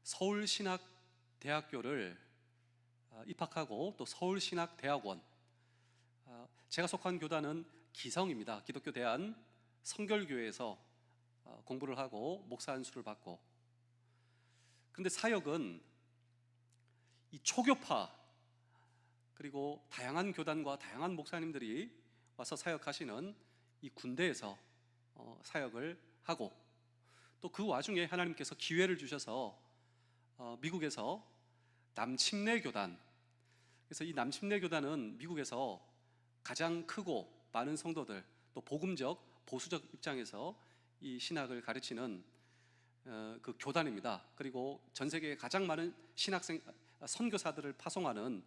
서울신학대학교를 입학하고 또 서울신학대학원, 제가 속한 교단은 기성입니다. 기독교 대한 성결교회에서 공부를 하고 목사 안수를 받고, 그런데 사역은 이 초교파 그리고 다양한 교단과 다양한 목사님들이 와서 사역하시는 이 군대에서 사역을 하고, 또 그 와중에 하나님께서 기회를 주셔서 미국에서 남침내 교단, 그래서 이 남침내 교단은 미국에서 가장 크고 많은 성도들, 또 복음적 보수적 입장에서 이 신학을 가르치는 그 교단입니다. 그리고 전 세계에 가장 많은 선교사들을 파송하는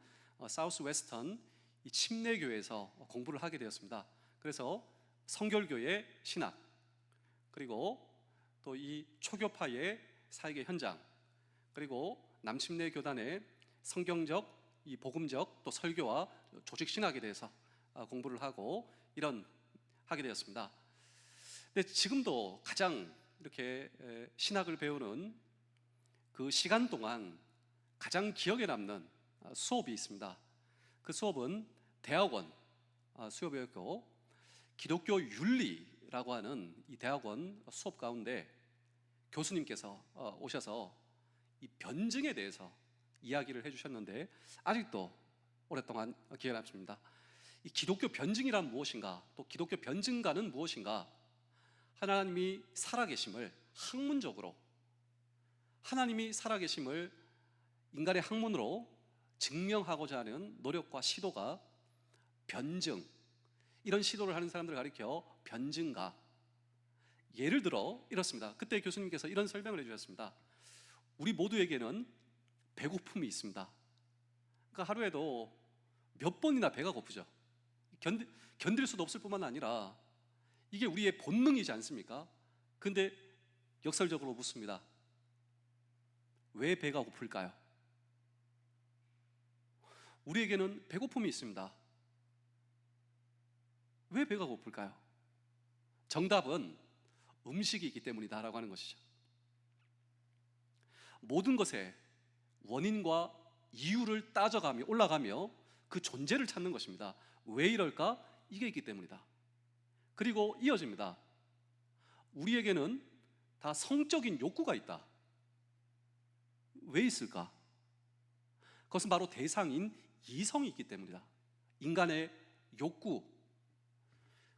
사우스 웨스턴 이 침례교회에서 공부를 하게 되었습니다. 그래서 성결교회 신학, 그리고 또 이 초교파의 사역의 현장, 그리고 남침내 교단의 성경적, 이 복음적 또 설교와 조직 신학에 대해서 공부를 하고 하게 되었습니다. 근데 지금도 가장 이렇게 신학을 배우는 그 시간 동안 가장 기억에 남는 수업이 있습니다. 그 수업은 대학원 수업이었고, 기독교 윤리라고 하는 이 대학원 수업 가운데 교수님께서 오셔서 이 변증에 대해서 이야기를 해주셨는데, 아직도 오랫동안 기억에 남습니다. 이 기독교 변증이란 무엇인가, 또 기독교 변증가는 무엇인가, 하나님이 살아계심을 학문적으로, 하나님이 살아계심을 인간의 학문으로 증명하고자 하는 노력과 시도가 변증, 이런 시도를 하는 사람들을 가리켜 변증가. 예를 들어 이렇습니다. 그때 교수님께서 이런 설명을 해주셨습니다. 우리 모두에게는 배고픔이 있습니다. 그러니까 하루에도 몇 번이나 배가 고프죠. 견딜 수도 없을 뿐만 아니라 이게 우리의 본능이지 않습니까? 근데 역설적으로 묻습니다. 왜 배가 고플까요? 우리에게는 배고픔이 있습니다. 왜 배가 고플까요? 정답은 음식이 있기 때문이다 라고 하는 것이죠. 모든 것에 원인과 이유를 따져가며 올라가며 그 존재를 찾는 것입니다. 왜 이럴까? 이게 있기 때문이다. 그리고 이어집니다. 우리에게는 다 성적인 욕구가 있다. 왜 있을까? 그것은 바로 대상인 이성이 있기 때문이다. 인간의 욕구,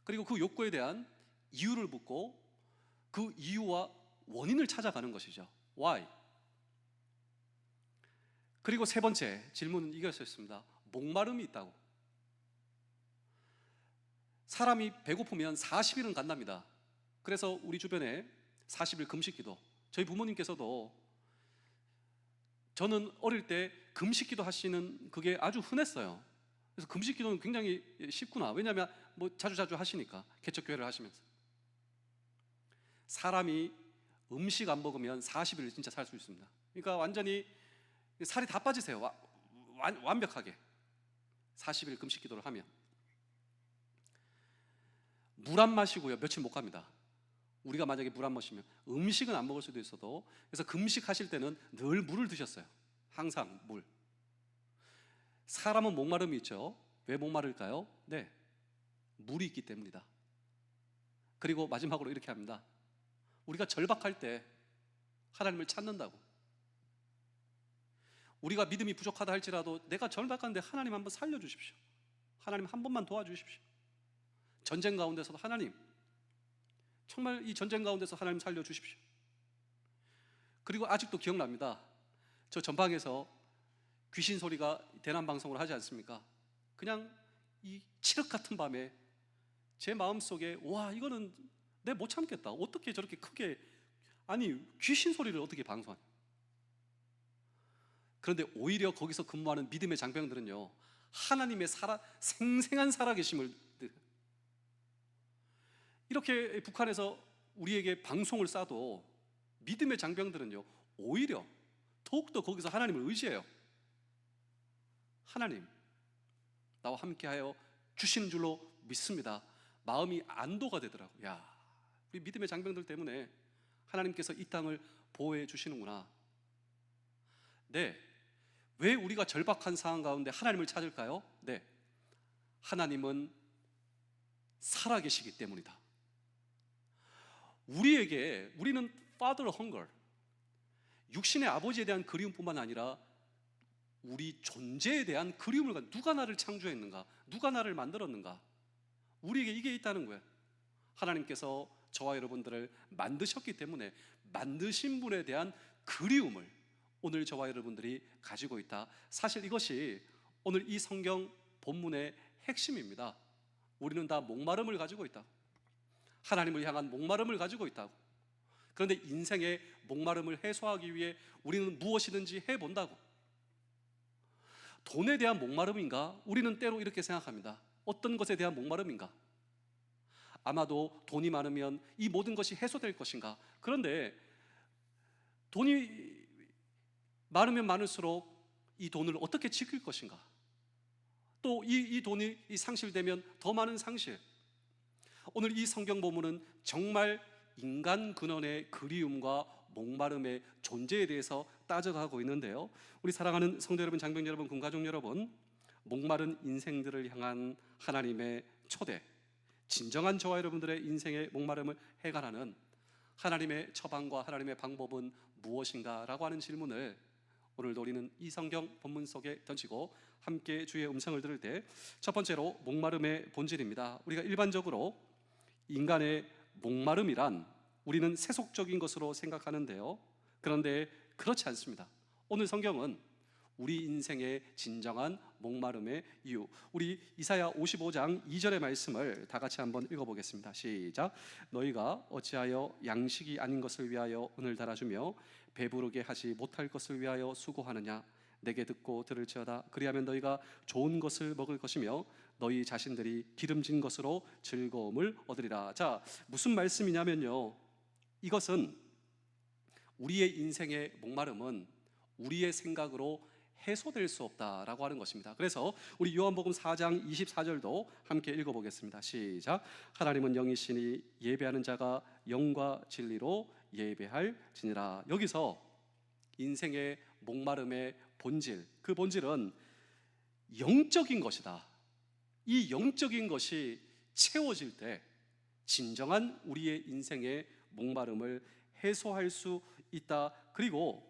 그리고 그 욕구에 대한 이유를 묻고 그 이유와 원인을 찾아가는 것이죠. Why? 그리고 세 번째 질문은 이것이었습니다. 목마름이 있다고. 사람이 배고프면 40일은 간답니다. 그래서 우리 주변에 40일 금식기도, 저희 부모님께서도, 저는 어릴 때 금식기도 하시는 그게 아주 흔했어요. 그래서 금식기도는 굉장히 쉽구나. 왜냐하면 자주 하시니까, 개척교회를 하시면서. 사람이 음식 안 먹으면 40일 진짜 살 수 있습니다. 그러니까 완전히 살이 다 빠지세요. 완벽하게 40일 금식 기도를 하면. 물 안 마시고요 며칠 못 갑니다. 우리가 만약에 물 안 마시면 음식은 안 먹을 수도 있어도, 그래서 금식하실 때는 늘 물을 드셨어요. 항상 물. 사람은 목마름이 있죠. 왜 목마를까요? 네, 물이 있기 때문이다. 그리고 마지막으로 이렇게 합니다. 우리가 절박할 때 하나님을 찾는다고. 우리가 믿음이 부족하다 할지라도 내가 절박한데 하나님 한번 살려주십시오. 하나님 한 번만 도와주십시오. 전쟁 가운데서도 하나님, 정말 이 전쟁 가운데서 하나님 살려주십시오. 그리고 아직도 기억납니다. 저 전방에서 귀신 소리가 대남 방송을 하지 않습니까? 그냥 이 칠흑 같은 밤에 제 마음속에, 와, 이거는 내 못 참겠다. 어떻게 저렇게 크게, 아니 귀신 소리를 어떻게 방송하냐. 그런데 오히려 거기서 근무하는 믿음의 장병들은요, 하나님의 생생한 살아계심을, 이렇게 북한에서 우리에게 방송을 쏴도 믿음의 장병들은요 오히려 더욱더 거기서 하나님을 의지해요. 하나님 나와 함께하여 주시는 줄로 믿습니다. 마음이 안도가 되더라고요. 야, 우리 믿음의 장병들 때문에 하나님께서 이 땅을 보호해 주시는구나. 네. 왜 우리가 절박한 상황 가운데 하나님을 찾을까요? 네. 하나님은 살아계시기 때문이다. 우리는 father hunger, 육신의 아버지에 대한 그리움뿐만 아니라 우리 존재에 대한 그리움을 가지고, 누가 나를 창조했는가? 누가 나를 만들었는가? 우리에게 이게 있다는 거예요. 하나님께서 저와 여러분들을 만드셨기 때문에 만드신 분에 대한 그리움을 오늘 저와 여러분들이 가지고 있다. 사실 이것이 오늘 이 성경 본문의 핵심입니다. 우리는 다 목마름을 가지고 있다. 하나님을 향한 목마름을 가지고 있다고. 그런데 인생의 목마름을 해소하기 위해 우리는 무엇이든지 해본다고. 돈에 대한 목마름인가? 우리는 때로 이렇게 생각합니다. 어떤 것에 대한 목마름인가? 아마도 돈이 많으면 이 모든 것이 해소될 것인가? 그런데 돈이 많으면 많을수록 이 돈을 어떻게 지킬 것인가? 또 이 돈이 상실되면 더 많은 상실. 오늘 이 성경 본문은 정말 인간 근원의 그리움과 목마름의 존재에 대해서 따져가고 있는데요. 우리 사랑하는 성도 여러분, 장병 여러분, 군가족 여러분, 목마른 인생들을 향한 하나님의 초대, 진정한 저와 여러분들의 인생의 목마름을 해결하는 하나님의 처방과 하나님의 방법은 무엇인가? 라고 하는 질문을 오늘도 우리는 이 성경 본문 속에 던지고 함께 주의 음성을 들을 때, 첫 번째로 목마름의 본질입니다. 우리가 일반적으로 인간의 목마름이란 우리는 세속적인 것으로 생각하는데요, 그런데 그렇지 않습니다. 오늘 성경은 우리 인생의 진정한 목마름의 이유, 우리 이사야 55장 2절의 말씀을 다 같이 한번 읽어보겠습니다. 시작. 너희가 어찌하여 양식이 아닌 것을 위하여 은을 달아주며 배부르게 하지 못할 것을 위하여 수고하느냐? 내게 듣고 들을지어다. 그리하면 너희가 좋은 것을 먹을 것이며 너희 자신들이 기름진 것으로 즐거움을 얻으리라. 자, 무슨 말씀이냐면요, 이것은 우리의 인생의 목마름은 우리의 생각으로 해소될 수 없다라고 하는 것입니다. 그래서 우리 요한복음 4장 24절도 함께 읽어보겠습니다. 시작. 하나님은 영이시니 예배하는 자가 영과 진리로 예배할지니라. 여기서 인생의 목마름의 본질, 그 본질은 영적인 것이다. 이 영적인 것이 채워질 때 진정한 우리의 인생의 목마름을 해소할 수 있다. 그리고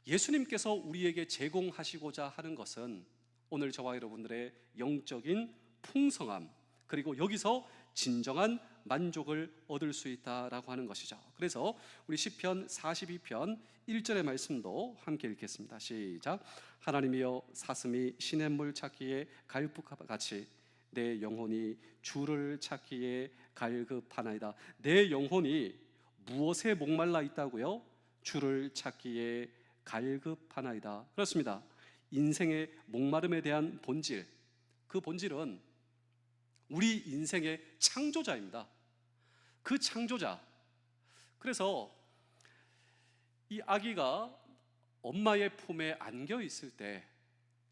예수님께서 우리에게 제공하시고자 하는 것은 오늘 저와 여러분들의 영적인 풍성함, 그리고 여기서 진정한 만족을 얻을 수 있다라고 하는 것이죠. 그래서 우리 시편 42편 1절의 말씀도 함께 읽겠습니다. 시작. 하나님이여, 사슴이 시냇물 찾기에 갈급같이 내 영혼이 주를 찾기에 갈급하나이다. 내 영혼이 무엇에 목말라 있다고요? 주를 찾기에 갈급하나이다. 그렇습니다. 인생의 목마름에 대한 본질, 그 본질은 우리 인생의 창조자입니다. 그 창조자. 그래서 이 아기가 엄마의 품에 안겨 있을 때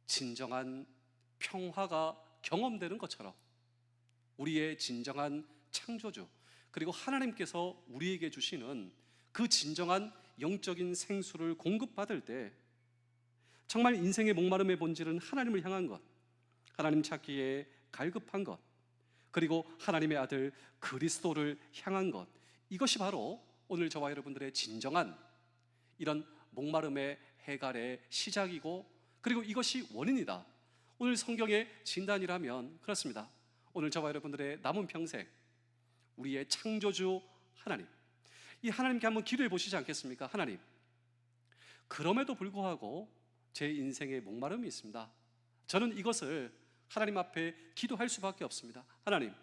진정한 평화가 경험되는 것처럼 우리의 진정한 창조주, 그리고 하나님께서 우리에게 주시는 그 진정한 영적인 생수를 공급받을 때 정말 인생의 목마름의 본질은 하나님을 향한 것, 하나님 찾기에 갈급한 것, 그리고 하나님의 아들 그리스도를 향한 것, 이것이 바로 오늘 저와 여러분들의 진정한 이런 목마름의 해갈의 시작이고, 그리고 이것이 원인이다. 오늘 성경의 진단이라면 그렇습니다. 오늘 저와 여러분들의 남은 평생 우리의 창조주 하나님, 이 하나님께 한번 기도해 보시지 않겠습니까? 하나님, 그럼에도 불구하고 제 인생에 목마름이 있습니다. 저는 이것을 하나님 앞에 기도할 수밖에 없습니다. 하나님,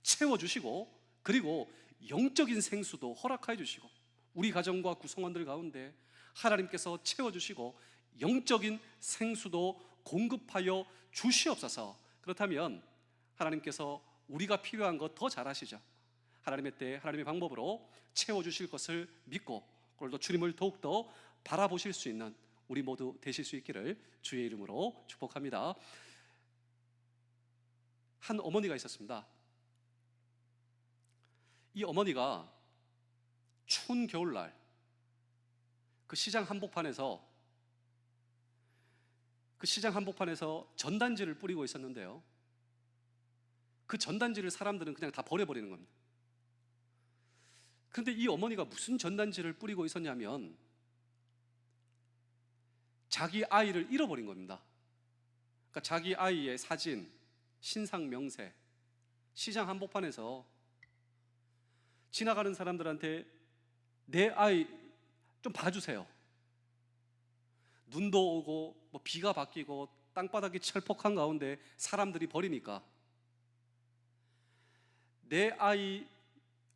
채워주시고, 그리고 영적인 생수도 허락해 주시고, 우리 가정과 구성원들 가운데 하나님께서 채워주시고 영적인 생수도 공급하여 주시옵소서. 그렇다면 하나님께서 우리가 필요한 것 더 잘 아시죠? 하나님의 때, 하나님의 방법으로 채워주실 것을 믿고, 오늘도 주님을 더욱더 바라보실 수 있는 우리 모두 되실 수 있기를 주의 이름으로 축복합니다. 한 어머니가 있었습니다. 이 어머니가 추운 겨울날 그 시장 한복판에서 그 시장 한복판에서 전단지를 뿌리고 있었는데요, 그 전단지를 사람들은 그냥 다 버려버리는 겁니다. 그런데 이 어머니가 무슨 전단지를 뿌리고 있었냐면 자기 아이를 잃어버린 겁니다. 그러니까 자기 아이의 사진, 신상 명세, 시장 한복판에서 지나가는 사람들한테 내 아이 좀 봐주세요. 눈도 오고 뭐 비가 바뀌고 땅바닥이 철퍽한 가운데 사람들이 버리니까 내 아이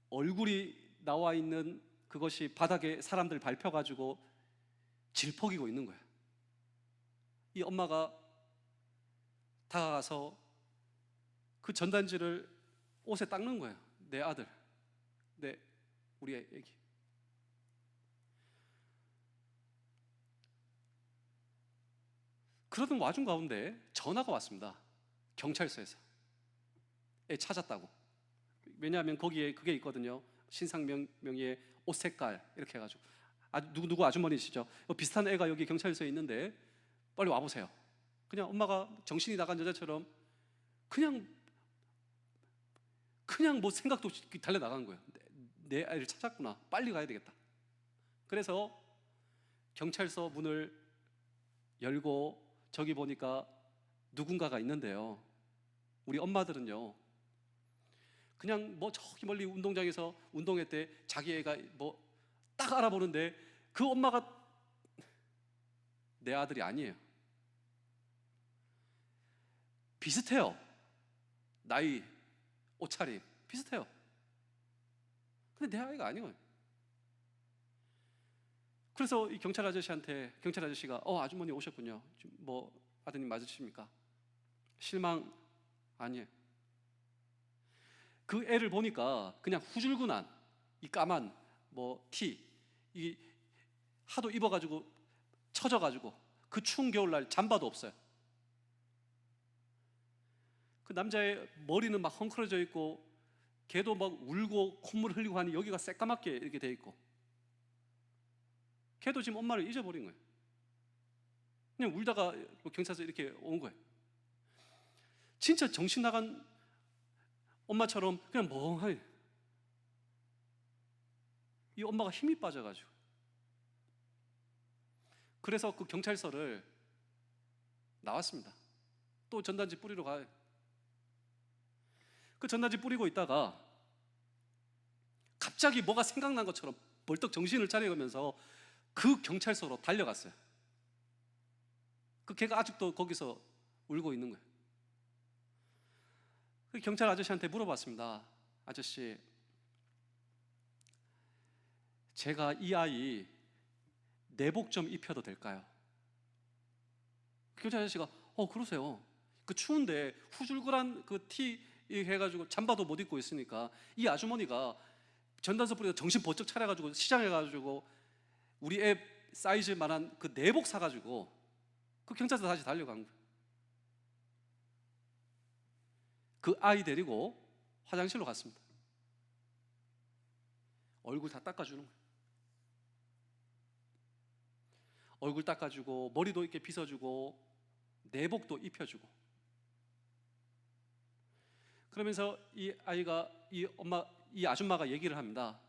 얼굴이 나와 있는 그것이 바닥에 사람들 밟혀가지고 질퍽이고 있는 거예요. 이 엄마가 다가가서 그 전단지를 옷에 닦는 거예요. 내 아들, 우리 애기. 그러던 와중 가운데 전화가 왔습니다. 경찰서에서 애 찾았다고. 왜냐하면 거기에 그게 있거든요. 신상 명의의 옷 색깔 이렇게 해가지고 누구 아주머니시죠? 비슷한 애가 여기 경찰서에 있는데 빨리 와보세요. 그냥 엄마가 정신이 나간 여자처럼 그냥 뭐 생각도 없이 달려나간 거예요. 내 아이를 찾았구나. 빨리 가야 되겠다. 그래서 경찰서 문을 열고 저기 보니까 누군가가 있는데요, 우리 엄마들은요 그냥 뭐 저기 멀리 운동장에서 운동회 때 자기 애가 뭐 딱 알아보는데 그 엄마가 내 아들이 아니에요. 비슷해요. 나이, 옷차림 비슷해요. 근데 내 아이가 아니에요. 그래서 이 경찰 아저씨가 아주머니 오셨군요. 뭐 아드님 맞으십니까? 실망 아니에요. 그 애를 보니까 그냥 후줄근한 이 까만 뭐 티, 이 하도 입어가지고 처져가지고 그 추운 겨울날 잠바도 없어요. 그 남자의 머리는 막 헝클어져 있고 걔도 막 울고 콧물 흘리고 하니 여기가 새까맣게 이렇게 돼 있고 걔도 지금 엄마를 잊어버린 거예요. 그냥 울다가 경찰서 이렇게 온 거예요. 진짜 정신 나간 엄마처럼 그냥 멍하니. 이 엄마가 힘이 빠져가지고. 그래서 그 경찰서를 나왔습니다. 또 전단지 뿌리러 가요. 그 전단지 뿌리고 있다가 갑자기 뭐가 생각난 것처럼 벌떡 정신을 차려가면서 그 경찰서로 달려갔어요. 그 걔가 아직도 거기서 울고 있는 거예요. 그 경찰 아저씨한테 물어봤습니다. 아저씨, 제가 이 아이 내복 좀 입혀도 될까요? 그 경찰 아저씨가 그러세요. 그 추운데 후줄근한 그 티 해가지고 잠바도 못 입고 있으니까 이 아주머니가 전단서 뿌리다 정신 번쩍 차려가지고 시장에 가가지고 우리 애 사이즈만한 그 내복 사가지고 그 경찰서 다시 달려간 거예요. 그 아이 데리고 화장실로 갔습니다. 얼굴 다 닦아주는 거예요. 얼굴 닦아주고 머리도 이렇게 빗어주고 내복도 입혀주고. 그러면서 이 아줌마가 얘기를 합니다.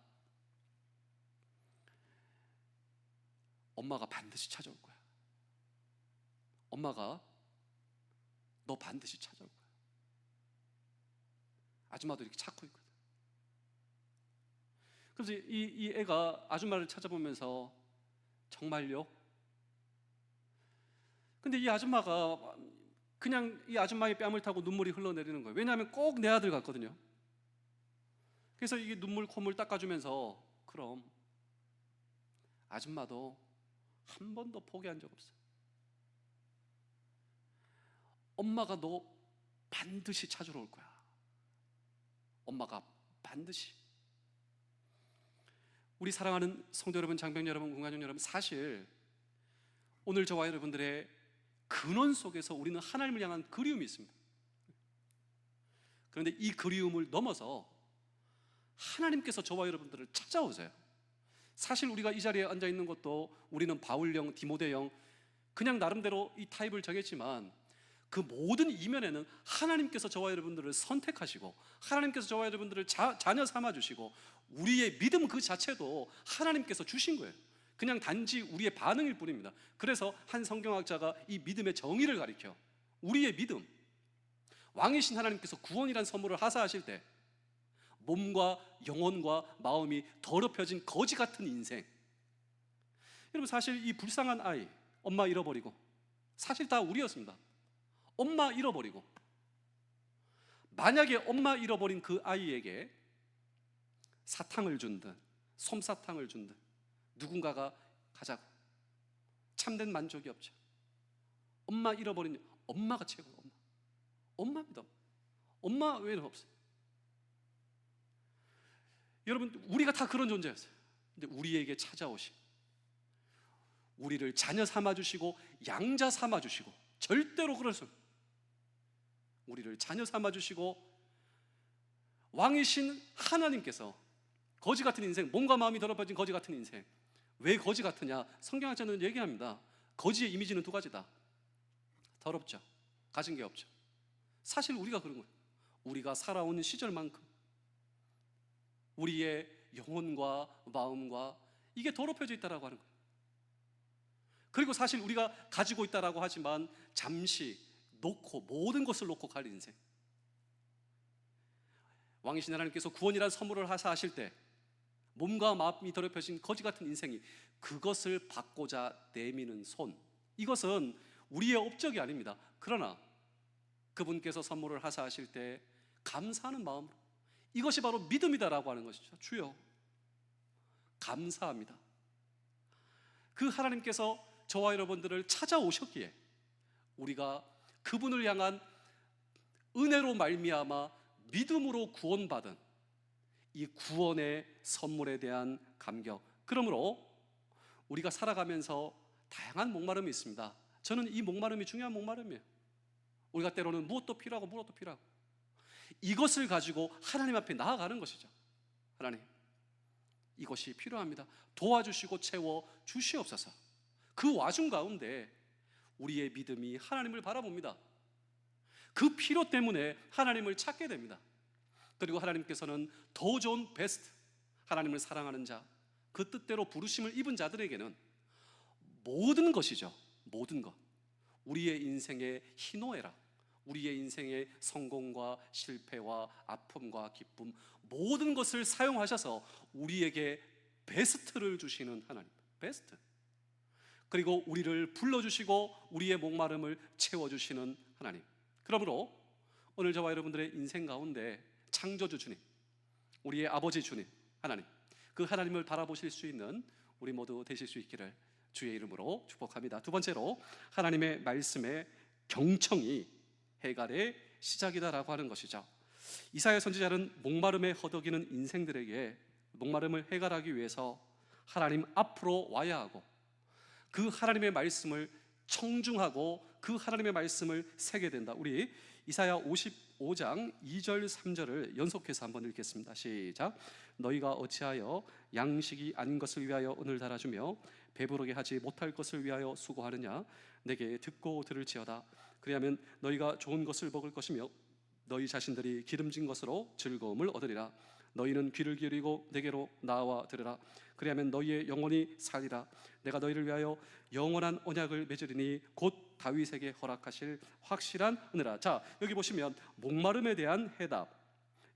엄마가 반드시 찾아올 거야. 엄마가 너 반드시 찾아올 거야. 아줌마도 이렇게 찾고 있거든. 그래서 이 애가 아줌마를 찾아보면서 정말요? 근데 이 아줌마가 그냥 이 아줌마의 뺨을 타고 눈물이 흘러내리는 거예요. 왜냐하면 꼭 내 아들 같거든요. 그래서 이게 눈물 콧물 닦아주면서 그럼 아줌마도 한 번도 포기한 적 없어요. 엄마가 너 반드시 찾으러 올 거야. 엄마가 반드시. 우리 사랑하는 성도 여러분, 장병 여러분, 공관용 여러분, 사실 오늘 저와 여러분들의 근원 속에서 우리는 하나님을 향한 그리움이 있습니다. 그런데 이 그리움을 넘어서 하나님께서 저와 여러분들을 찾아오세요. 사실 우리가 이 자리에 앉아 있는 것도 우리는 바울형, 디모데형 그냥 나름대로 이 타입을 정했지만 그 모든 이면에는 하나님께서 저와 여러분들을 선택하시고 하나님께서 저와 여러분들을 자녀 삼아주시고 우리의 믿음 그 자체도 하나님께서 주신 거예요. 그냥 단지 우리의 반응일 뿐입니다. 그래서 한 성경학자가 이 믿음의 정의를 가리켜 우리의 믿음, 왕이신 하나님께서 구원이란 선물을 하사하실 때 몸과 영혼과 마음이 더럽혀진 거지 같은 인생. 여러분, 사실 이 불쌍한 아이, 엄마 잃어버리고, 사실 다 우리였습니다. 엄마 잃어버리고, 만약에 엄마 잃어버린 그 아이에게 사탕을 준 듯, 솜사탕을 준 듯 누군가가 가자고, 참된 만족이 없죠. 엄마 잃어버린, 엄마가 최고예요. 엄마입니다. 엄마 외에는 없어요. 여러분, 우리가 다 그런 존재였어요. 근데 우리에게 찾아오신, 우리를 자녀 삼아주시고 양자 삼아주시고, 절대로 그럴 수 없어요. 우리를 자녀 삼아주시고 왕이신 하나님께서 거지 같은 인생, 몸과 마음이 더럽혀진 거지 같은 인생. 왜 거지 같으냐? 성경학자는 얘기합니다. 거지의 이미지는 두 가지다. 더럽죠. 가진 게 없죠. 사실 우리가 그런 거예요. 우리가 살아온 시절만큼 우리의 영혼과 마음과 이게 더럽혀져 있다라고 하는 거예요. 그리고 사실 우리가 가지고 있다라고 하지만 잠시 놓고, 모든 것을 놓고 갈 인생. 왕이신 하나님께서 구원이라는 선물을 하사하실 때 몸과 마음이 더럽혀진 거지 같은 인생이, 그것을 받고자 내미는 손, 이것은 우리의 업적이 아닙니다. 그러나 그분께서 선물을 하사하실 때 감사하는 마음으로, 이것이 바로 믿음이다라고 하는 것이죠. 주여 감사합니다. 그 하나님께서 저와 여러분들을 찾아오셨기에 우리가 그분을 향한 은혜로 말미암아 믿음으로 구원받은 이 구원의 선물에 대한 감격. 그러므로 우리가 살아가면서 다양한 목마름이 있습니다. 저는 이 목마름이 중요한 목마름이에요. 우리가 때로는 무엇도 필요하고 무엇도 필요하고, 이것을 가지고 하나님 앞에 나아가는 것이죠. 하나님, 이것이 필요합니다. 도와주시고 채워 주시옵소서. 그 와중 가운데 우리의 믿음이 하나님을 바라봅니다. 그 필요 때문에 하나님을 찾게 됩니다. 그리고 하나님께서는 더 좋은 베스트, 하나님을 사랑하는 자, 그 뜻대로 부르심을 입은 자들에게는 모든 것이죠. 모든 것. 우리의 인생의 희노애락, 우리의 인생의 성공과 실패와 아픔과 기쁨, 모든 것을 사용하셔서 우리에게 베스트를 주시는 하나님. 베스트. 그리고 우리를 불러주시고 우리의 목마름을 채워주시는 하나님. 그러므로 오늘 저와 여러분들의 인생 가운데 창조주 주님, 우리의 아버지 주님 하나님, 그 하나님을 바라보실 수 있는 우리 모두 되실 수 있기를 주의 이름으로 축복합니다. 두 번째로, 하나님의 말씀의 경청이 해갈의 시작이다라고 하는 것이죠. 이사야 선지자는 목마름에 허덕이는 인생들에게 목마름을 해갈하기 위해서 하나님 앞으로 와야 하고, 그 하나님의 말씀을 청중하고 그 하나님의 말씀을 새게 된다. 우리 이사야 55장 2절 3절을 연속해서 한번 읽겠습니다. 시작. 너희가 어찌하여 양식이 아닌 것을 위하여 은을 달아주며 배부르게 하지 못할 것을 위하여 수고하느냐? 내게 듣고 들을지어다. 그리하면 너희가 좋은 것을 먹을 것이며 너희 자신들이 기름진 것으로 즐거움을 얻으리라. 너희는 귀를 기울이고 내게로 나와 들으라. 그리하면 너희의 영혼이 살리라. 내가 너희를 위하여 영원한 언약을 맺으리니 곧 다윗에게 허락하실 확실한 은혜라. 자, 여기 보시면 목마름에 대한 해답,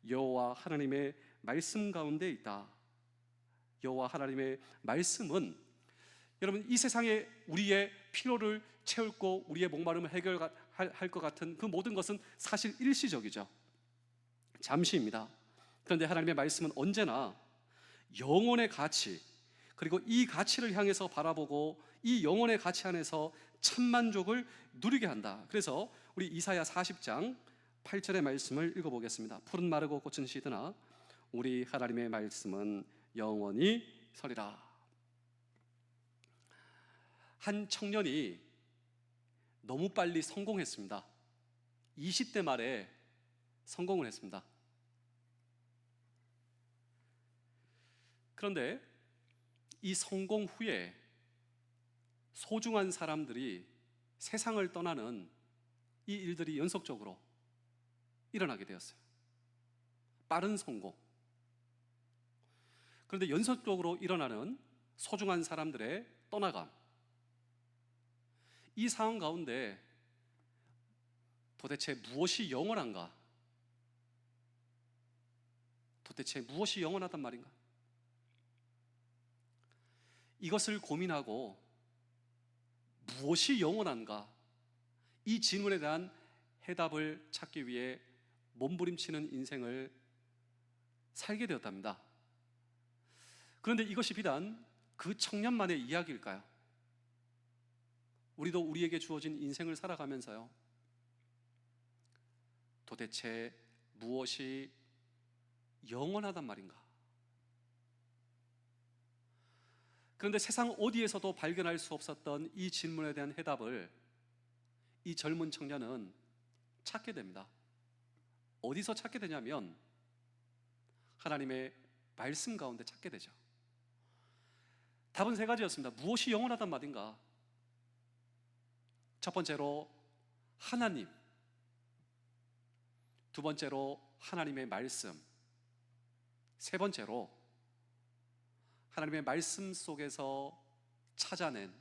여호와 하나님의 말씀 가운데 있다. 여호와 하나님의 말씀은, 여러분, 이 세상에 우리의 필요를 채우고 우리의 목마름을 해결할 것 같은 그 모든 것은 사실 일시적이죠. 잠시입니다. 그런데 하나님의 말씀은 언제나 영혼의 가치, 그리고 이 가치를 향해서 바라보고 이 영혼의 가치 안에서 참만족을 누리게 한다. 그래서 우리 이사야 40장 8절의 말씀을 읽어보겠습니다. 푸른 마르고 꽃은 시드나 우리 하나님의 말씀은 영원히 서리라. 한 청년이 너무 빨리 성공했습니다. 20대 말에 성공을 했습니다. 그런데 이 성공 후에 소중한 사람들이 세상을 떠나는 이 일들이 연속적으로 일어나게 되었어요. 빠른 성공. 그런데 연속적으로 일어나는 소중한 사람들의 떠나감, 이 상황 가운데 도대체 무엇이 영원한가? 도대체 무엇이 영원하단 말인가? 이것을 고민하고 무엇이 영원한가? 이 질문에 대한 해답을 찾기 위해 몸부림치는 인생을 살게 되었답니다. 그런데 이것이 비단 그 청년만의 이야기일까요? 우리도 우리에게 주어진 인생을 살아가면서요, 도대체 무엇이 영원하단 말인가? 그런데 세상 어디에서도 발견할 수 없었던 이 질문에 대한 해답을 이 젊은 청년은 찾게 됩니다. 어디서 찾게 되냐면 하나님의 말씀 가운데 찾게 되죠. 답은 세 가지였습니다. 무엇이 영원하단 말인가? 첫 번째로 하나님, 두 번째로 하나님의 말씀, 세 번째로 하나님의 말씀 속에서 찾아낸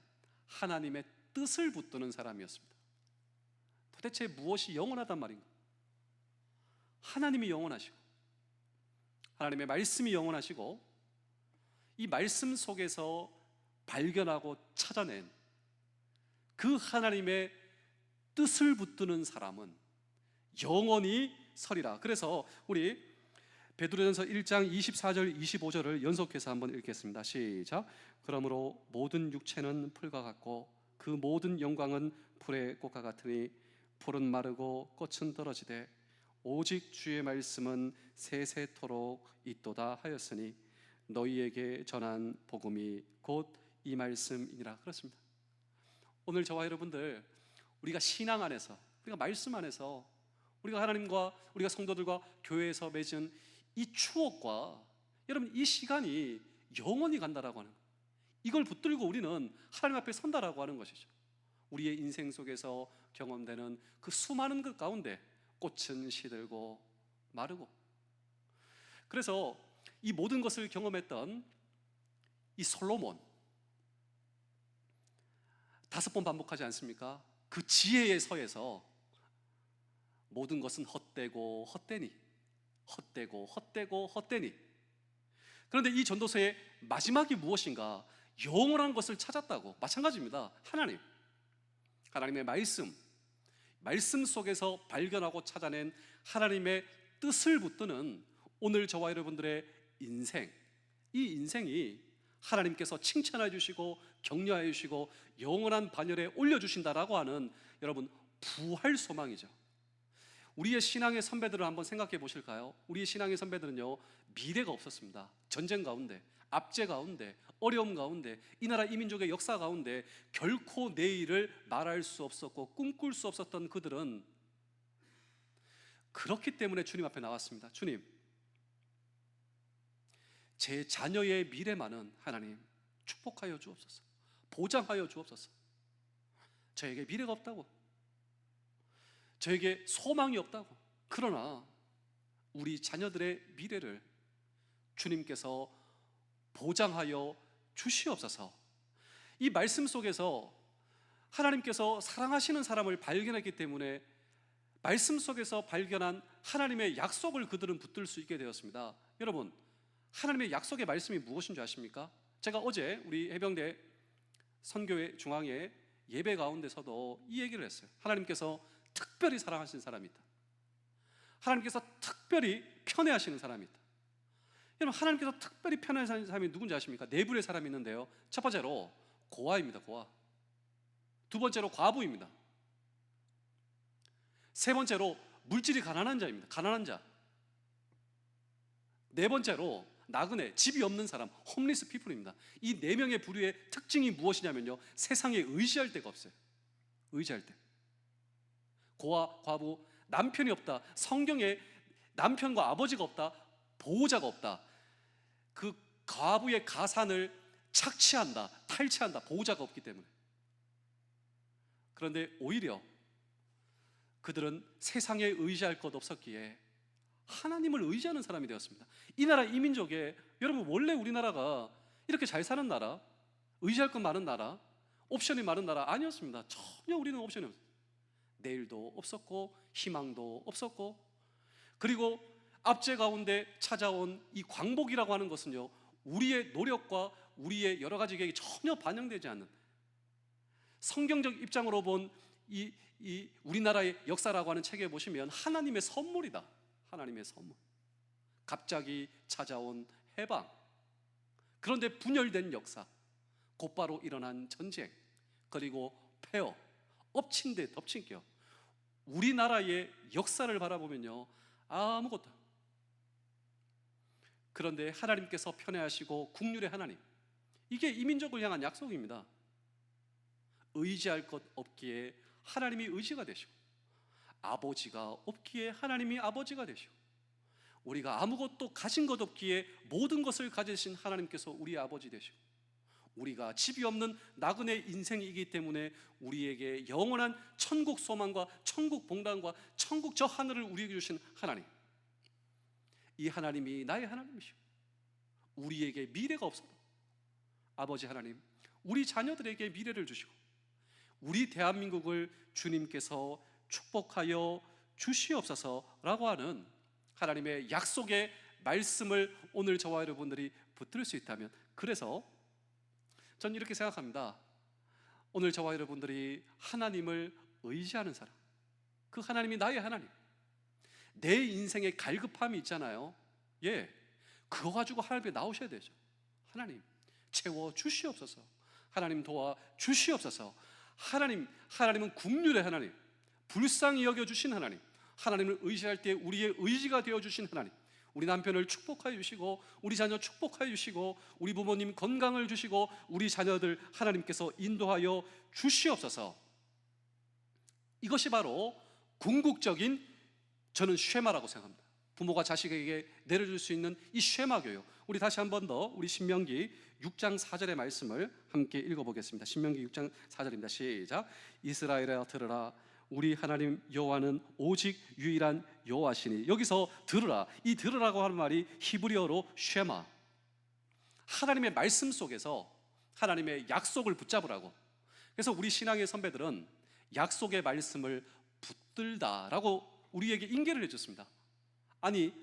하나님의 뜻을 붙드는 사람이었습니다. 도대체 무엇이 영원하단 말인가? 하나님이 영원하시고 하나님의 말씀이 영원하시고 이 말씀 속에서 발견하고 찾아낸 그 하나님의 뜻을 붙드는 사람은 영원히 서리라. 그래서 우리 베드로전서 1장 24절 25절을 연속해서 한번 읽겠습니다. 시작. 그러므로 모든 육체는 풀과 같고 그 모든 영광은 풀의 꽃과 같으니 풀은 마르고 꽃은 떨어지되 오직 주의 말씀은 세세토록 있도다 하였으니 너희에게 전한 복음이 곧 이 말씀이니라. 그렇습니다. 오늘 저와 여러분들, 우리가 신앙 안에서, 우리가 말씀 안에서, 우리가 하나님과 우리가 성도들과 교회에서 맺은 이 추억과 여러분 이 시간이 영원히 간다라고 하는, 이걸 붙들고 우리는 하나님 앞에 선다라고 하는 것이죠. 우리의 인생 속에서 경험되는 그 수많은 것 가운데 꽃은 시들고 마르고, 그래서 이 모든 것을 경험했던 이 솔로몬 5번 반복하지 않습니까? 그 지혜의 서에서 모든 것은 헛되고 헛되니, 헛되고 헛되고 헛되니. 그런데 이 전도서의 마지막이 무엇인가? 영원한 것을 찾았다고. 마찬가지입니다. 하나님의 말씀 속에서 발견하고 찾아낸 하나님의 뜻을 붙드는 오늘 저와 여러분들의 인생, 이 인생이 하나님께서 칭찬해 주시고 격려해 주시고 영원한 반열에 올려주신다라고 하는 여러분 부활 소망이죠. 우리의 신앙의 선배들을 한번 생각해 보실까요? 우리의 신앙의 선배들은요, 미래가 없었습니다. 전쟁 가운데, 압제 가운데, 어려움 가운데, 이 나라 이 민족의 역사 가운데 결코 내일을 말할 수 없었고 꿈꿀 수 없었던 그들은 그렇기 때문에 주님 앞에 나왔습니다. 주님, 제 자녀의 미래만은 하나님 축복하여 주옵소서, 보장하여 주옵소서. 저에게 미래가 없다고, 저에게 소망이 없다고. 그러나 우리 자녀들의 미래를 주님께서 보장하여 주시옵소서. 이 말씀 속에서 하나님께서 사랑하시는 사람을 발견했기 때문에 말씀 속에서 발견한 하나님의 약속을 그들은 붙들 수 있게 되었습니다. 여러분, 하나님의 약속의 말씀이 무엇인 줄 아십니까? 제가 어제 우리 해병대 선교회 중앙회 예배 가운데서도 이 얘기를 했어요. 하나님께서 특별히 사랑하시는 사람이 있다. 하나님께서 특별히 편애하시는 사람이 있다. 여러분, 하나님께서 특별히 편애하시는 사람이 누군지 아십니까? 네 분의 사람이 있는데요, 첫 번째로 고아입니다. 고아. 두 번째로 과부입니다. 세 번째로 물질이 가난한 자입니다. 가난한 자. 네 번째로 나그네, 집이 없는 사람, 홈리스 피플입니다. 이 네 명의 부류의 특징이 무엇이냐면요, 세상에 의지할 데가 없어요. 의지할 데. 고아, 과부, 남편이 없다. 성경에 남편과 아버지가 없다. 보호자가 없다. 그 과부의 가산을 착취한다, 탈취한다. 보호자가 없기 때문에. 그런데 오히려 그들은 세상에 의지할 것 없었기에 하나님을 의지하는 사람이 되었습니다. 이 나라 이민족에, 여러분 원래 우리나라가 이렇게 잘 사는 나라, 의지할 것 많은 나라, 옵션이 많은 나라 아니었습니다. 전혀 우리는 옵션이 없었어요. 내일도 없었고 희망도 없었고, 그리고 압제 가운데 찾아온 이 광복이라고 하는 것은요, 우리의 노력과 우리의 여러 가지 계획이 전혀 반영되지 않는, 성경적 입장으로 본 이 우리나라의 역사라고 하는 책에 보시면 하나님의 선물이다. 하나님의 선물. 갑자기 찾아온 해방, 그런데 분열된 역사, 곧바로 일어난 전쟁, 그리고 폐허, 엎친 데 덮친 격. 우리나라의 역사를 바라보면요, 아무것도. 그런데 하나님께서 편애하시고 국률의 하나님, 이게 이민족을 향한 약속입니다. 의지할 것 없기에 하나님이 의지가 되시고, 아버지가 없기에 하나님이 아버지가 되시고, 우리가 아무것도 가진 것 없기에 모든 것을 가지신 하나님께서 우리 아버지 되시고, 우리가 집이 없는 나그네 인생이기 때문에 우리에게 영원한 천국 소망과 천국 봉단과 천국 저 하늘을 우리에게 주신 하나님, 이 하나님이 나의 하나님이시고, 우리에게 미래가 없어도 아버지 하나님, 우리 자녀들에게 미래를 주시고, 우리 대한민국을 주님께서 축복하여 주시옵소서라고 하는 하나님의 약속의 말씀을 오늘 저와 여러분들이 붙들 수 있다면, 그래서 저는 이렇게 생각합니다. 오늘 저와 여러분들이 하나님을 의지하는 사람, 그 하나님이 나의 하나님, 내 인생에 갈급함이 있잖아요. 그거 가지고 하나님 앞에 나오셔야 되죠. 하나님 채워 주시옵소서, 하나님 도와 주시옵소서. 하나님은 국률의 하나님, 불쌍히 여겨주신 하나님, 하나님을 의지할 때 우리의 의지가 되어주신 하나님, 우리 남편을 축복하여 주시고, 우리 자녀 축복하여 주시고, 우리 부모님 건강을 주시고, 우리 자녀들 하나님께서 인도하여 주시옵소서. 이것이 바로 궁극적인, 저는 쉐마라고 생각합니다. 부모가 자식에게 내려줄 수 있는 이 쉐마 교육. 우리 다시 한 번 더 우리 신명기 6장 4절의 말씀을 함께 읽어보겠습니다. 신명기 6장 4절입니다. 시작. 이스라엘아 들으라, 우리 하나님 여호와는 오직 유일한 여호와시니. 여기서 들으라, 이 들으라고 하는 말이 히브리어로 쉐마, 하나님의 말씀 속에서 하나님의 약속을 붙잡으라고. 그래서 우리 신앙의 선배들은 약속의 말씀을 붙들다라고 우리에게 인계를 해줬습니다. 아니,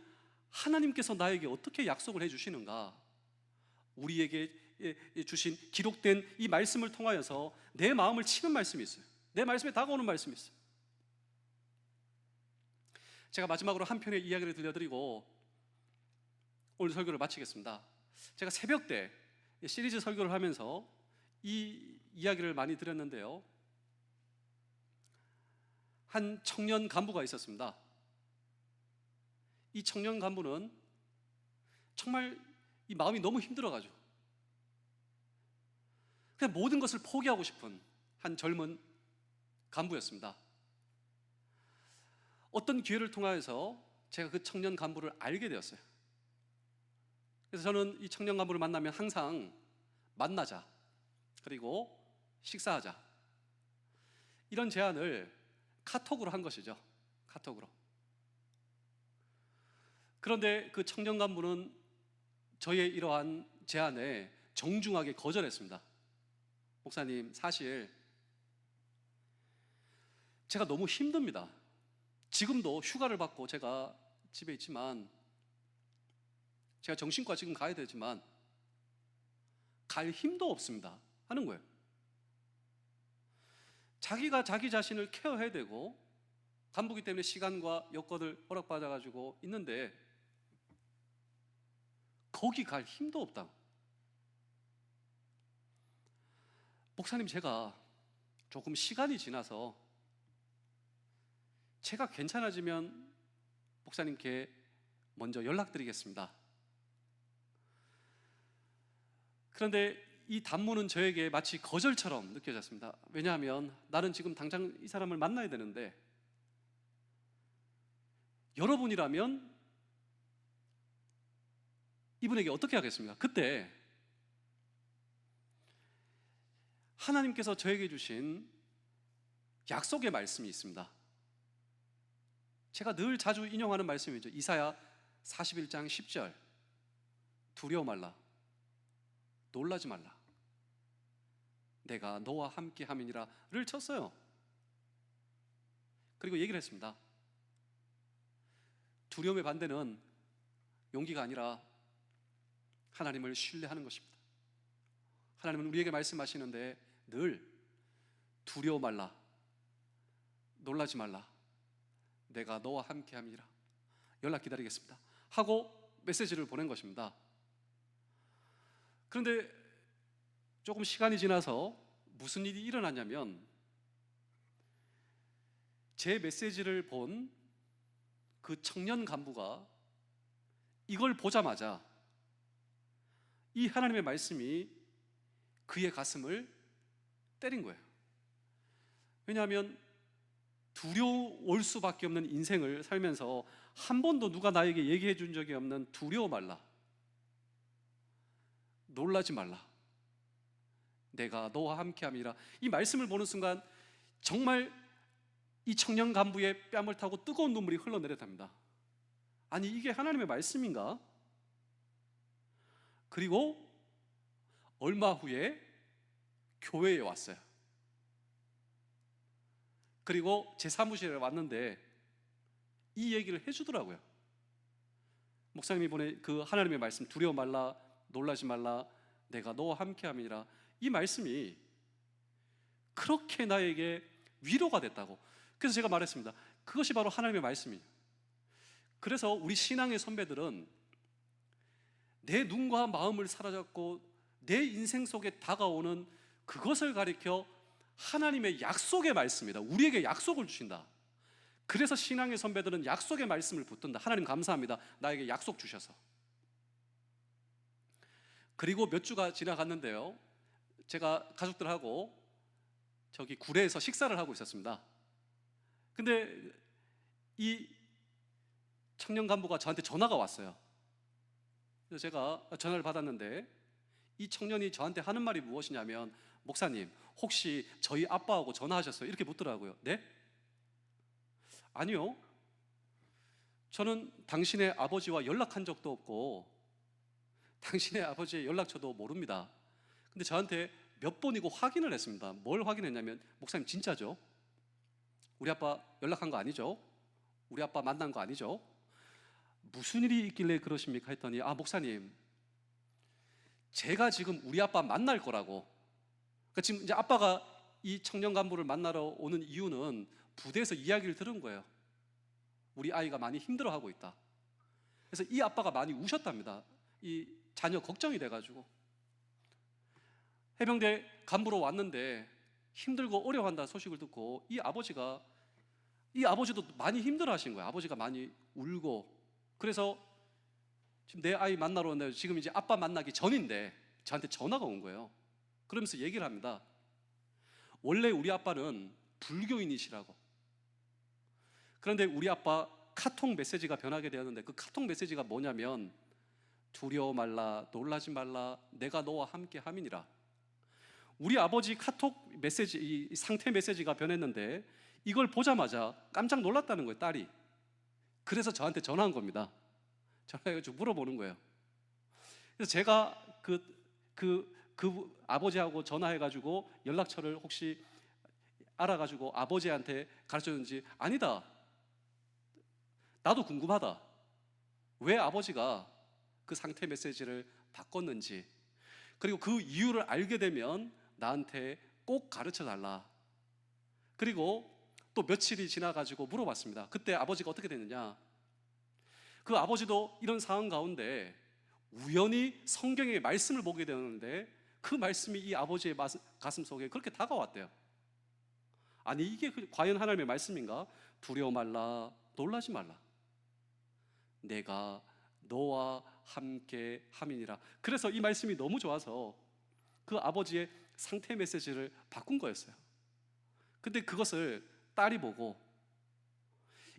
하나님께서 나에게 어떻게 약속을 해주시는가? 우리에게 주신 기록된 이 말씀을 통하여서 내 마음을 치는 말씀이 있어요. 내 말씀에 다가오는 말씀이 있어요. 제가 마지막으로 한 편의 이야기를 들려드리고 오늘 설교를 마치겠습니다. 제가 새벽 때 시리즈 설교를 하면서 이 이야기를 많이 드렸는데요, 한 청년 간부가 있었습니다. 이 청년 간부는 정말 이 마음이 너무 힘들어가지고 그냥 모든 것을 포기하고 싶은 한 젊은 간부였습니다. 어떤 기회를 통하여서 제가 그 청년 간부를 알게 되었어요. 그래서 저는 이 청년 간부를 만나면 항상 만나자, 그리고 식사하자, 이런 제안을 카톡으로 한 것이죠. 카톡으로. 그런데 그 청년 간부는 저의 이러한 제안에 정중하게 거절했습니다. 목사님, 사실 제가 너무 힘듭니다. 지금도 휴가를 받고 제가 집에 있지만, 제가 정신과 지금 가야 되지만 갈 힘도 없습니다 하는 거예요. 자기가 자기 자신을 케어해야 되고 간부기 때문에 시간과 여건을 허락받아가지고 있는데 거기 갈 힘도 없다. 목사님, 제가 조금 시간이 지나서 제가 괜찮아지면 목사님께 먼저 연락드리겠습니다. 그런데 이 단문은 저에게 마치 거절처럼 느껴졌습니다. 왜냐하면 나는 지금 당장 이 사람을 만나야 되는데, 여러분이라면 이분에게 어떻게 하겠습니까? 그때 하나님께서 저에게 주신 약속의 말씀이 있습니다. 제가 늘 자주 인용하는 말씀이죠. 이사야 41장 10절. 두려워 말라. 놀라지 말라. 내가 너와 함께 함이니라를 쳤어요. 그리고 얘기를 했습니다. 두려움의 반대는 용기가 아니라 하나님을 신뢰하는 것입니다. 하나님은 우리에게 말씀하시는데 늘 두려워 말라. 놀라지 말라. 내가 너와 함께 함이라. 연락 기다리겠습니다 하고 메시지를 보낸 것입니다. 그런데 조금 시간이 지나서 무슨 일이 일어났냐면 제 메시지를 본 그 청년 간부가 이걸 보자마자 이 하나님의 말씀이 그의 가슴을 때린 거예요. 왜냐하면 두려울 수밖에 없는 인생을 살면서 한 번도 누가 나에게 얘기해 준 적이 없는 두려워 말라. 놀라지 말라. 내가 너와 함께함이라. 이 말씀을 보는 순간 정말 이 청년 간부의 뺨을 타고 뜨거운 눈물이 흘러내렸답니다. 아니 이게 하나님의 말씀인가? 그리고 얼마 후에 교회에 왔어요. 그리고 제 사무실에 왔는데 이 얘기를 해주더라고요. 목사님이 보낸 그 하나님의 말씀, 두려워 말라, 놀라지 말라, 내가 너와 함께함이라. 이 말씀이 그렇게 나에게 위로가 됐다고. 그래서 제가 말했습니다. 그것이 바로 하나님의 말씀이에요. 그래서 우리 신앙의 선배들은 내 눈과 마음을 사로잡고 내 인생 속에 다가오는 그것을 가리켜 하나님의 약속의 말씀이다. 우리에게 약속을 주신다. 그래서 신앙의 선배들은 약속의 말씀을 붙든다. 하나님 감사합니다. 나에게 약속 주셔서. 그리고 몇 주가 지나갔는데요, 제가 가족들하고 저기 구례에서 식사를 하고 있었습니다. 근데 이 청년 간부가 저한테 전화가 왔어요. 그래서 제가 전화를 받았는데 이 청년이 저한테 하는 말이 무엇이냐면, 목사님 혹시 저희 아빠하고 전화하셨어요? 이렇게 묻더라고요. 네? 아니요, 저는 당신의 아버지와 연락한 적도 없고 당신의 아버지의 연락처도 모릅니다. 근데 저한테 몇 번이고 확인을 했습니다. 뭘 확인했냐면, 목사님 진짜죠? 우리 아빠 연락한 거 아니죠? 우리 아빠 만난 거 아니죠? 무슨 일이 있길래 그러십니까? 했더니, 아 목사님, 제가 지금 우리 아빠 만날 거라고. 그러니까 지금 이제 아빠가 이 청년 간부를 만나러 오는 이유는 부대에서 이야기를 들은 거예요. 우리 아이가 많이 힘들어하고 있다. 그래서 이 아빠가 많이 우셨답니다. 이 자녀 걱정이 돼가지고. 해병대 간부로 왔는데 힘들고 어려워한다는 소식을 듣고 이 아버지도 많이 힘들어하신 거예요. 아버지가 많이 울고. 그래서 지금 내 아이 만나러 온다. 지금 이제 아빠 만나기 전인데 저한테 전화가 온 거예요. 그러면서 얘기를 합니다. 원래 우리 아빠는 불교인이시라고. 그런데 우리 아빠 카톡 메시지가 변하게 되었는데 그 카톡 메시지가 뭐냐면, 두려워 말라, 놀라지 말라, 내가 너와 함께 함이니라. 우리 아버지 카톡 메시지, 이 상태 메시지가 변했는데 이걸 보자마자 깜짝 놀랐다는 거예요, 딸이. 그래서 저한테 전화한 겁니다. 전화해가지고 물어보는 거예요. 그래서 제가 그 아버지하고 전화해가지고 연락처를 혹시 알아가지고 아버지한테 가르쳐줬는지, 아니다, 나도 궁금하다. 왜 아버지가 그 상태 메시지를 바꿨는지, 그리고 그 이유를 알게 되면 나한테 꼭 가르쳐달라. 그리고 또 며칠이 지나가지고 물어봤습니다. 그때 아버지가 어떻게 됐느냐. 그 아버지도 이런 상황 가운데 우연히 성경의 말씀을 보게 되었는데 그 말씀이 이 아버지의 가슴 속에 그렇게 다가왔대요. 아니 이게 과연 하나님의 말씀인가? 두려워 말라, 놀라지 말라, 내가 너와 함께 함이니라. 그래서 이 말씀이 너무 좋아서 그 아버지의 상태 메시지를 바꾼 거였어요. 근데 그것을 딸이 보고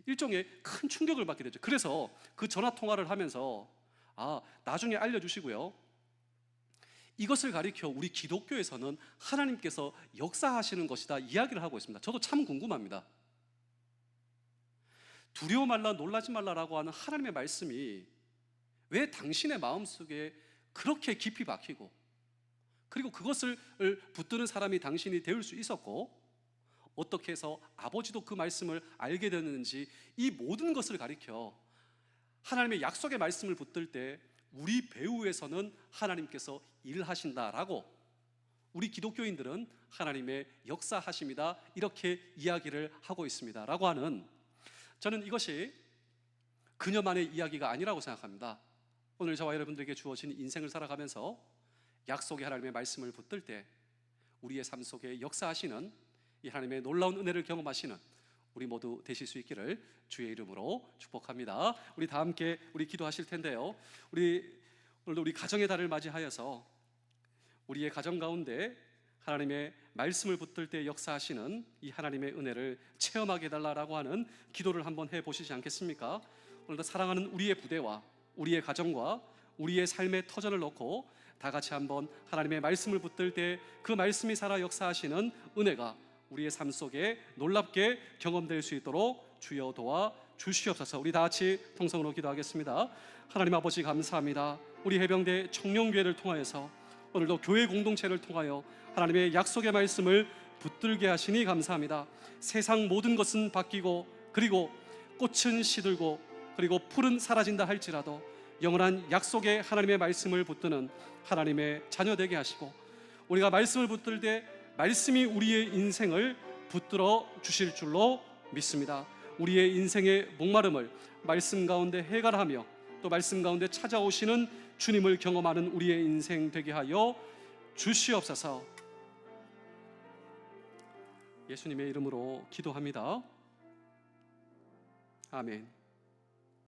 일종의 큰 충격을 받게 되죠. 그래서 그 전화 통화를 하면서, 아 나중에 알려주시고요, 이것을 가리켜 우리 기독교에서는 하나님께서 역사하시는 것이다 이야기를 하고 있습니다. 저도 참 궁금합니다. 두려워 말라 놀라지 말라라고 하는 하나님의 말씀이 왜 당신의 마음속에 그렇게 깊이 박히고, 그리고 그것을 붙드는 사람이 당신이 될 수 있었고, 어떻게 해서 아버지도 그 말씀을 알게 됐는지, 이 모든 것을 가리켜 하나님의 약속의 말씀을 붙들 때 우리 배후에서는 하나님께서 일하신다라고, 우리 기독교인들은 하나님의 역사하심이다 이렇게 이야기를 하고 있습니다 라고 하는, 저는 이것이 그녀만의 이야기가 아니라고 생각합니다. 오늘 저와 여러분들에게 주어진 인생을 살아가면서 약속의 하나님의 말씀을 붙들 때 우리의 삶 속에 역사하시는 이 하나님의 놀라운 은혜를 경험하시는 우리 모두 되실 수 있기를 주의 이름으로 축복합니다. 우리 다 함께 우리 기도하실 텐데요, 오늘도 우리 가정의 달을 맞이하여서 우리의 가정 가운데 하나님의 말씀을 붙들 때 역사하시는 이 하나님의 은혜를 체험하게 해달라고 하는 기도를 한번 해보시지 않겠습니까? 오늘도 사랑하는 우리의 부대와 우리의 가정과 우리의 삶의 터전을 놓고 다 같이 한번 하나님의 말씀을 붙들 때 그 말씀이 살아 역사하시는 은혜가 우리의 삶 속에 놀랍게 경험될 수 있도록 주여 도와 주시옵소서. 우리 다 같이 통성으로 기도하겠습니다. 하나님 아버지 감사합니다. 우리 해병대 청룡교회를 통하여서 오늘도 교회 공동체를 통하여 하나님의 약속의 말씀을 붙들게 하시니 감사합니다. 세상 모든 것은 바뀌고, 그리고 꽃은 시들고, 그리고 풀은 사라진다 할지라도 영원한 약속의 하나님의 말씀을 붙드는 하나님의 자녀 되게 하시고, 우리가 말씀을 붙들 때 말씀이 우리의 인생을 붙들어 주실 줄로 믿습니다. 우리의 인생의 목마름을 말씀 가운데 해결하며 또 말씀 가운데 찾아오시는 주님을 경험하는 우리의 인생 되게 하여 주시옵소서. 예수님의 이름으로 기도합니다. 아멘.